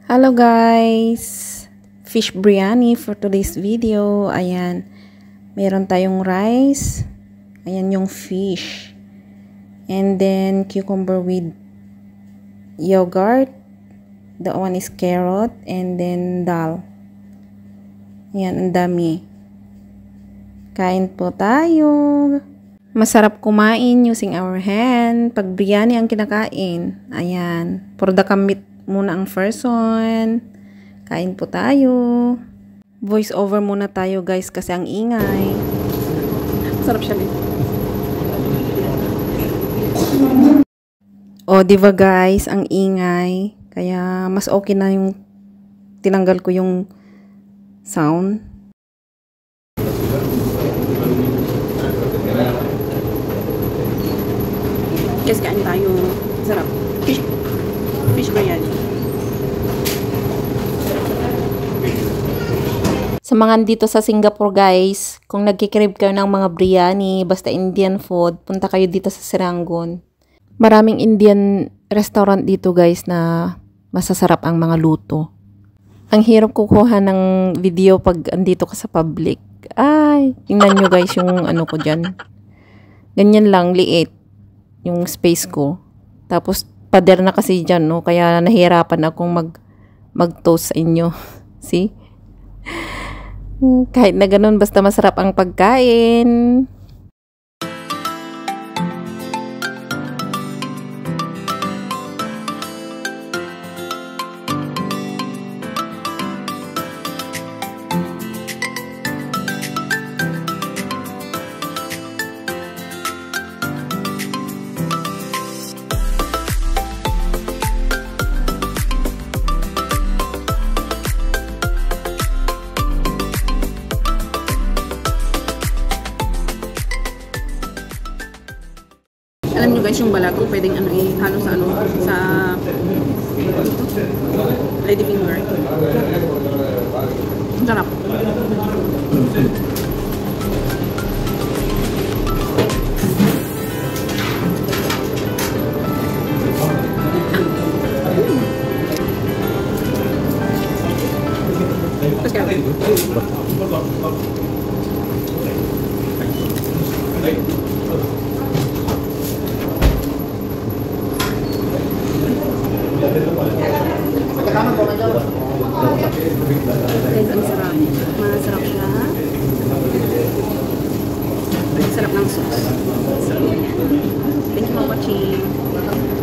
Hello guys! Fish biryani for today's video. Ayan. Meron tayong rice. Ayan yung fish. And then cucumber with yogurt. The one is carrot. And then dal. Ayan, ang dami. Kain po tayo. Masarap kumain using our hand. Pag biryani ang kinakain. Ayan. For the kamit muna ang first one. Kain po tayo. Voice over muna tayo guys kasi ang ingay. Sarap siya din. O diba guys, ang ingay. Kaya mas okay na yung tinanggal ko yung sound. Guys, kain tayo. Sarap. Fish biryani. Sa mga dito sa Singapore guys, kung nagkikrib kayo ng mga biryani, basta Indian food, punta kayo dito sa Serangoon. Maraming Indian restaurant dito guys na masasarap ang mga luto. Ang hirap kukuha ng video pag andito ka sa public. Ay, tingnan nyo guys yung ano ko dyan. Ganyan lang, liit. Yung space ko. Tapos, pader na kasi dyan, no? Kaya nahihirapan akong mag-toast sa inyo. See? Kahit na ganun, basta masarap ang pagkain. Alam nyo guys, yung balatong pwedeng ihalo sa sa lady finger. Ang sarap. Tapos kaya. Guys, ang sarap. Masarap siya. Sarap ng sauce. So, thank you for watching.